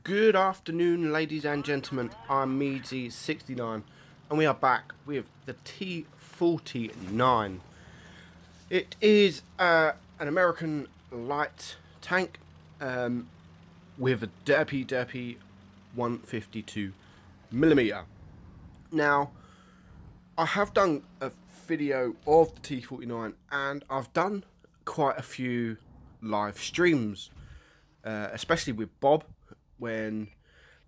Good afternoon, ladies and gentlemen. I'm Meadsy69, and we are back with the T49. It is an American light tank with a derpy 152mm. Now, I have done a video of the T49, and I've done quite a few live streams, especially with Bob, when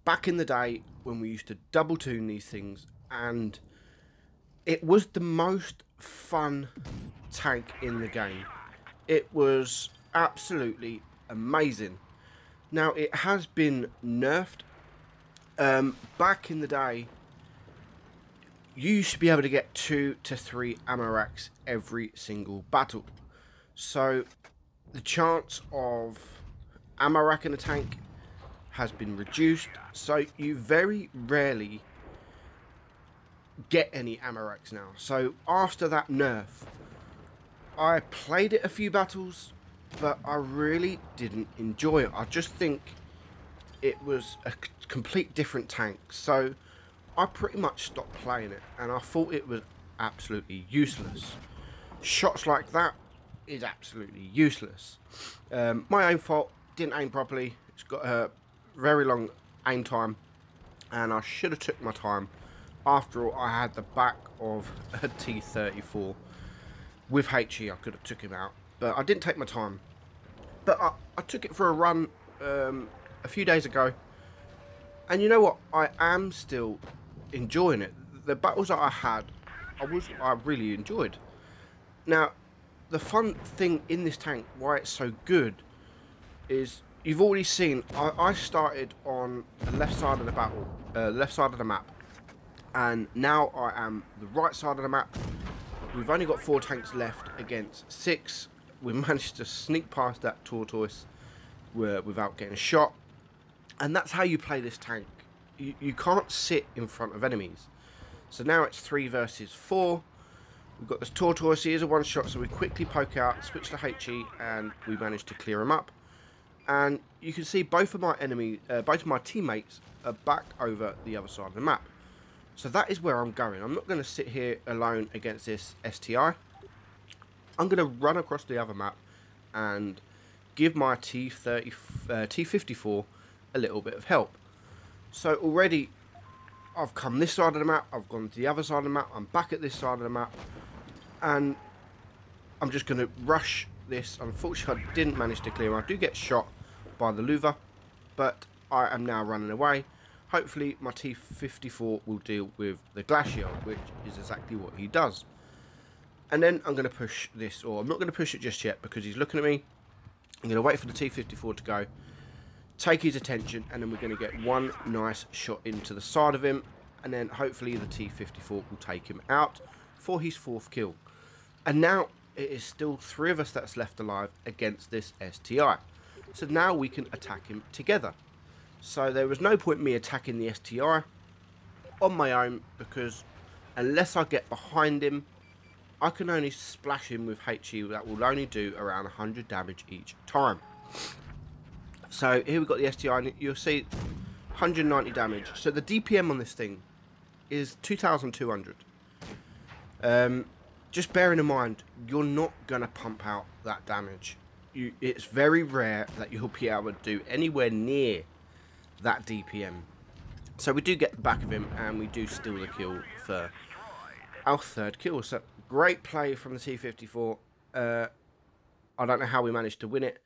back in the day when we used to double tune these things, and it was the most fun tank in the game. It was absolutely amazing. Now it has been nerfed. Back in the day, you used to be able to get 2 to 3 ammo racks every single battle. So the chance of ammo rack in a tank has been reduced, so you very rarely get any ammo racks now. So after that nerf, I played it a few battles, but I really didn't enjoy it. I just think it was a complete different tank, so I pretty much stopped playing it, and I thought it was absolutely useless. Shots like that is absolutely useless. My aim fault, didn't aim properly. It's got a very long aim time, and I should have took my time. After all, I had the back of a T34 with HE. I could have took him out, but I didn't take my time. But I took it for a run a few days ago, and you know what, I am still enjoying it. The battles that I had, I really enjoyed. Now the fun thing in this tank, why it's so good, is you've already seen, I started on the left side of the battle, left side of the map, and now I am the right side of the map. We've only got 4 tanks left against 6. We managed to sneak past that tortoise without getting shot, and that's how you play this tank. You can't sit in front of enemies. So now it's 3 versus 4. We've got this tortoise. He is a one shot, so we quickly poke out, switch to HE, and we manage to clear him up. And you can see both of my teammates are back over the other side of the map. So that is where I'm going. I'm not going to sit here alone against this STI. I'm going to run across the other map and give my T54 a little bit of help. So already I've come this side of the map, I've gone to the other side of the map, I'm back at this side of the map, and I'm just going to rush this. Unfortunately, I didn't manage to clear him. I do get shot by the louver, but I am now running away. Hopefully my T54 will deal with the glacier, which is exactly what he does. And then I'm going to push this, or I'm not going to push it just yet because he's looking at me. I'm going to wait for the T54 to go, take his attention, and then we're going to get one nice shot into the side of him, and then hopefully the T54 will take him out for his 4th kill. And now it is still 3 of us that's left alive against this STI. So now we can attack him together. So there was no point me attacking the STI on my own, because unless I get behind him, I can only splash him with HE that will only do around 100 damage each time. So here we've got the STI, and you'll see 190 damage. So the DPM on this thing is 2,200. Just bearing in mind, you're not going to pump out that damage. It's very rare that you'll be able to do anywhere near that DPM. So we do get the back of him, and we do steal the kill for our 3rd kill. So great play from the T54. I don't know how we managed to win it,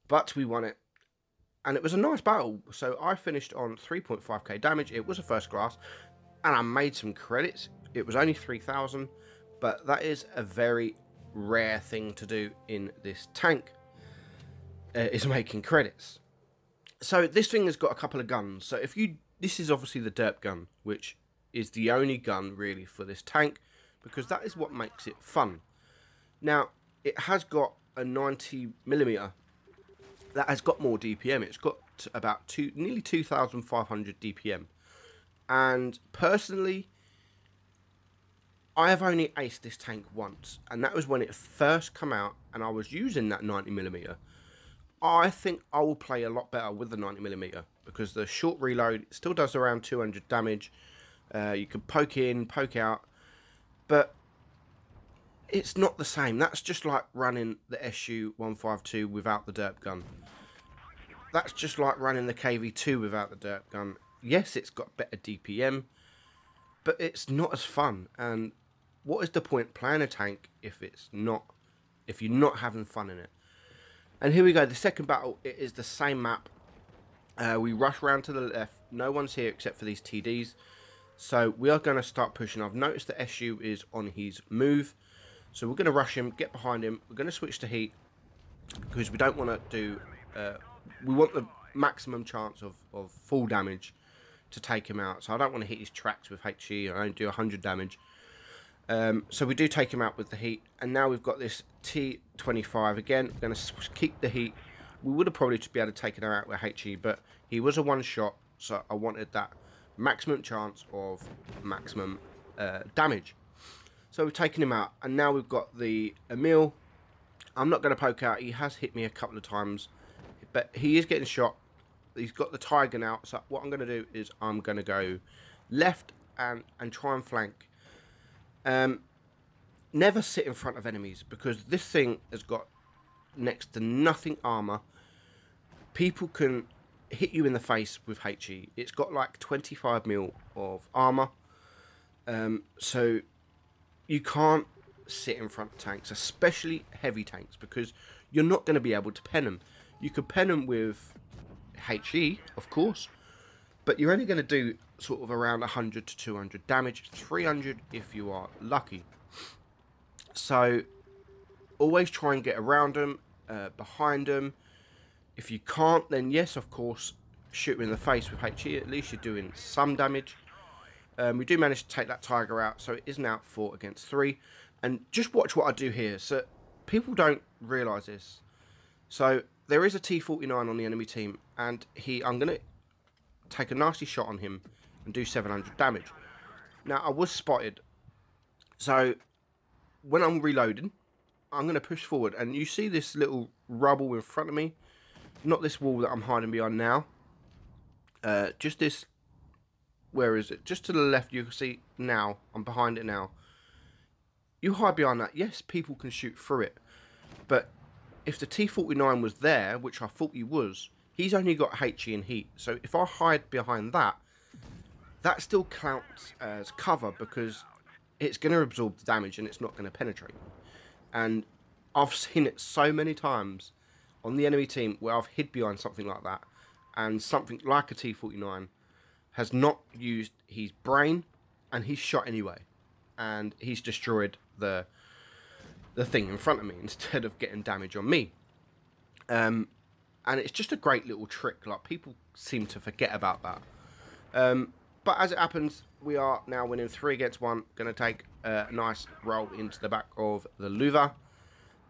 but we won it. And it was a nice battle. So I finished on 3.5k damage. It was a 1st class, and I made some credits. It was only 3,000, but that is a very rare thing to do in this tank, is making credits. So this thing has got a couple of guns. So this is obviously the derp gun, which is the only gun really for this tank, because that is what makes it fun. Now it has got a 90mm that has got more DPM. It's got about nearly 2,500 DPM, and personally I have only aced this tank once, and that was when it first came out and I was using that 90mm. I think I will play a lot better with the 90mm because the short reload still does around 200 damage. You can poke in, poke out, but it's not the same. That's just like running the SU-152 without the derp gun. That's just like running the KV-2 without the derp gun. Yes, it's got better DPM, but it's not as fun. And what is the point playing a tank if you're not having fun in it? And here we go. The second battle, it is the same map. We rush around to the left. No one's here except for these TDs. So we are going to start pushing. I've noticed the SU is on his move. So we're going to rush him, get behind him. We're going to switch to heat because we don't want to do... we want the maximum chance of full damage to take him out. So I don't want to hit his tracks with HE. I only do 100 damage. So we do take him out with the heat. And now we've got this T49 again. We're going to keep the heat. We would have probably just be able to take him out with HE, but he was a one-shot. So I wanted that maximum chance of maximum damage. So we've taken him out, and now we've got the Emil. I'm not going to poke out. He has hit me a couple of times, but he is getting shot. He's got the Tiger now. So what I'm going to do is I'm going to go left and try and flank. Never sit in front of enemies because this thing has got next to nothing armor. People can hit you in the face with HE. It's got like 25 mil of armor. So you can't sit in front of tanks, especially heavy tanks, because you're not going to be able to pen them. You could pen them with HE, of course, but you're only going to do sort of around 100 to 200 damage, 300 if you are lucky. So always try and get around them, behind them. If you can't, then yes, of course, shoot them in the face with HE. At least you're doing some damage. We do manage to take that Tiger out, so it is now 4 against 3. And just watch what I do here. So people don't realise this. So there is a T49 on the enemy team, and I'm going to take a nasty shot on him and do 700 damage. Now, I was spotted. So when I'm reloading, I'm going to push forward. And you see this little rubble in front of me? Not this wall that I'm hiding behind now. Just this... Where is it? Just to the left, you can see now. I'm behind it now. You hide behind that. Yes, people can shoot through it. But if the T49 was there, which I thought he was, he's only got HE and heat. So if I hide behind that, that still counts as cover because it's going to absorb the damage and it's not going to penetrate. And I've seen it so many times on the enemy team where I've hid behind something like that. And something like a T49 has not used his brain, and he's shot anyway, and he's destroyed the thing in front of me instead of getting damage on me. And it's just a great little trick. Like, people seem to forget about that. But as it happens, we are now winning 3 against 1. Going to take a nice roll into the back of the Louva,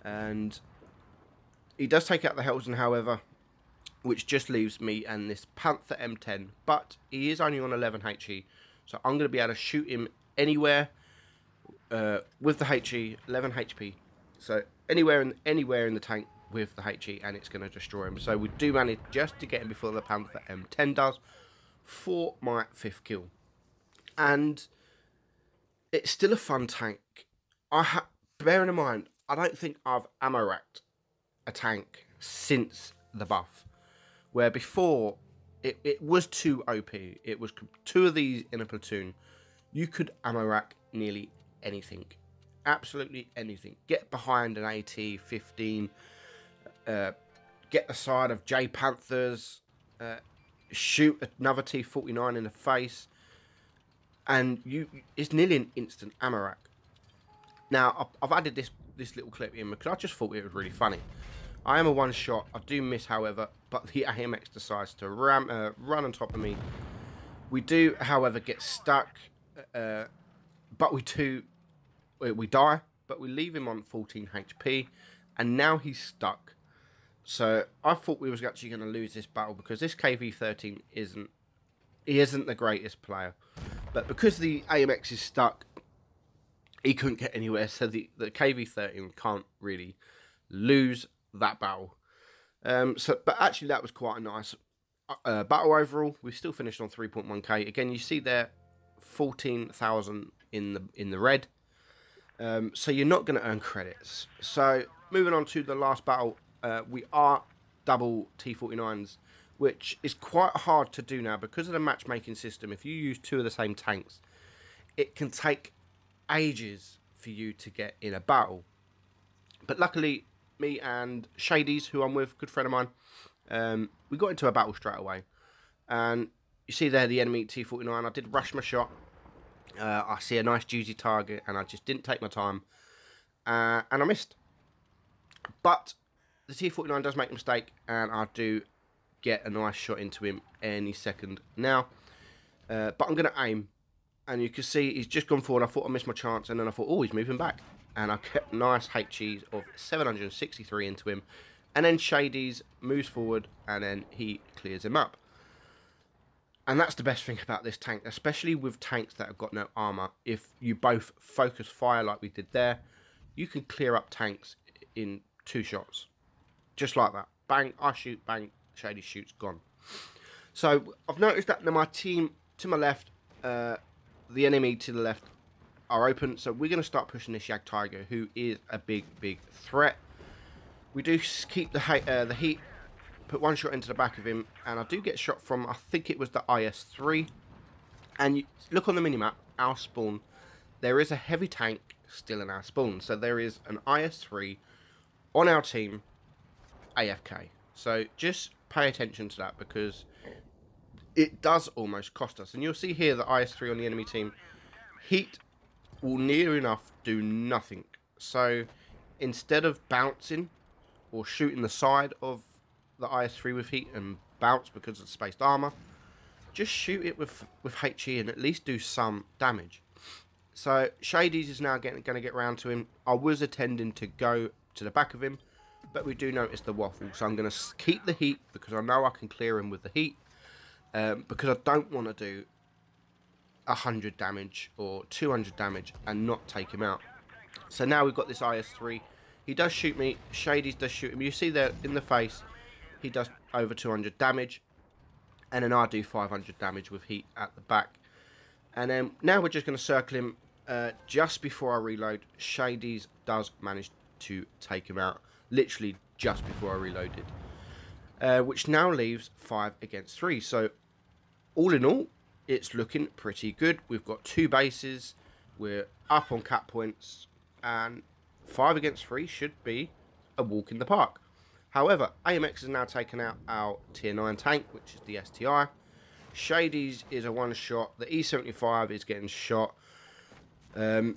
and he does take out the Helsen, however, which just leaves me and this Panther M10. But he is only on 11 HE, so I'm going to be able to shoot him anywhere with the HE, 11 HP. So anywhere in the tank with the HE, and it's going to destroy him. So we do manage just to get him before the Panther M10 does for my 5th kill. And it's still a fun tank. Bearing in mind, I don't think I've ammo racked a tank since the buff. Where before, it was too OP. It was 2 of these in a platoon. You could ammo rack nearly anything. Absolutely anything. Get behind an AT-15. Get the side of J Panthers. Shoot another T-49 in the face. And it's nearly an instant ammo rack. Now, I've added this little clip in because I just thought it was really funny. I am a one-shot. I do miss, however, but the AMX decides to run on top of me. We do, however, get stuck, but we die, but we leave him on 14 HP, and now he's stuck. So I thought we was actually going to lose this battle because this KV-13 isn't the greatest player, but because the AMX is stuck, he couldn't get anywhere. So the KV-13 can't really lose that battle. But actually, that was quite a nice battle overall. We still finished on 3.1k. Again, you see there 14,000 in the red. So you're not going to earn credits. So moving on to the last battle, we are double T49s, which is quite hard to do now because of the matchmaking system. If you use two of the same tanks, it can take ages for you to get in a battle. But luckily, me and Shadies, who I'm with, good friend of mine, we got into a battle straight away. And you see there the enemy T49. I did rush my shot. I see a nice juicy target, and I just didn't take my time. And I missed. But the T49 does make a mistake, and I do get a nice shot into him any second now. But I'm going to aim. And you can see he's just gone forward. I thought I missed my chance, and then I thought, oh, he's moving back. And I kept nice HEs of 763 into him. And then Shadies moves forward, and then he clears him up. And that's the best thing about this tank, especially with tanks that have got no armor. If you both focus fire like we did there, you can clear up tanks in 2 shots. Just like that. Bang, I shoot, bang, Shady shoots, gone. So I've noticed that my team to my left, the enemy to the left are open. So we're going to start pushing this Yag Tiger, who is a big, big threat. We do keep the heat, put one shot into the back of him, and I do get shot from, I think it was the IS-3. And you look on the minimap, our spawn, there is a heavy tank still in our spawn. So there is an IS-3 on our team, AFK. So just pay attention to that, because it does almost cost us. And you'll see here the IS-3 on the enemy team, heat will near enough do nothing. So instead of bouncing or shooting the side of the IS-3 with heat and bounce because of the spaced armor, just shoot it with HE and at least do some damage. So Shadies is now going to get round to him. I was intending to go to the back of him, but we do notice the waffle. So I'm going to keep the heat because I know I can clear him with the heat. Because I don't want to do 100 damage or 200 damage and not take him out. So now we've got this IS-3. He does shoot me. Shadies does shoot him. You see there in the face, he does over 200 damage. And then I do 500 damage with heat at the back. And then now we're just going to circle him just before I reload. Shadies does manage to take him out. Literally just before I reloaded. Which now leaves 5 against 3. So all in all, it's looking pretty good. We've got 2 bases. We're up on cap points. And 5 against 3 should be a walk in the park. However, AMX has now taken out our tier 9 tank, which is the STI. Shadies is a one-shot. The E75 is getting shot. So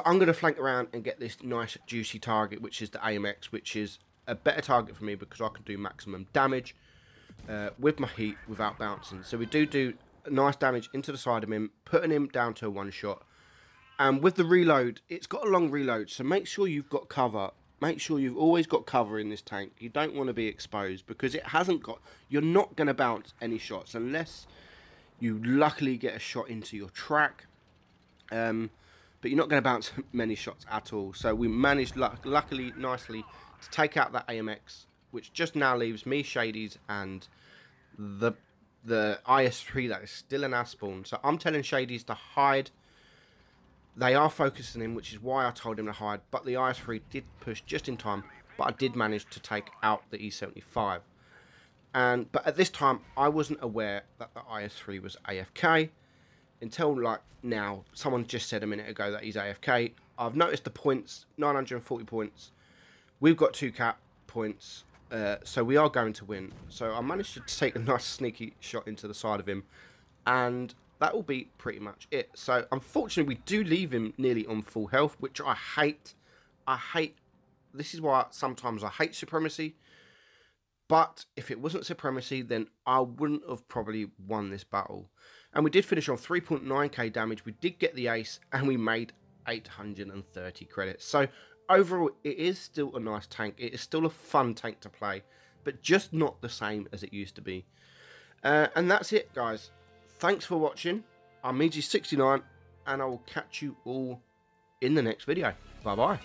I'm going to flank around and get this nice juicy target, which is the AMX, which is a better target for me because I can do maximum damage with my heat without bouncing. So we do nice damage into the side of him, putting him down to a one-shot. And with the reload, it's got a long reload, so make sure you've got cover. Make sure you've always got cover in this tank. You don't want to be exposed because it hasn't got... You're not going to bounce any shots unless you luckily get a shot into your track. But you're not going to bounce many shots at all. So we managed, luckily, nicely, to take out that AMX, which just now leaves me, Shadies, and the IS-3 that is still in our spawn. So I'm telling Shadies to hide. They are focusing him, which is why I told him to hide. But the IS-3 did push just in time. But I did manage to take out the E75. But at this time, I wasn't aware that the IS-3 was AFK. Until, like, now. Someone just said a minute ago that he's AFK. I've noticed the points, 940 points. We've got 2 cap points. So we are going to win. So I managed to take a nice sneaky shot into the side of him. And that will be pretty much it. So unfortunately, we do leave him nearly on full health, which I hate. This is why sometimes I hate supremacy. But if it wasn't supremacy, then I wouldn't have probably won this battle. And we did finish on 3.9k damage. We did get the ace, and we made 830 credits. So overall, it is still a nice tank. It is still a fun tank to play, but just not the same as it used to be. And that's it, guys. Thanks for watching. I'm EG69, and I will catch you all in the next video. Bye-bye.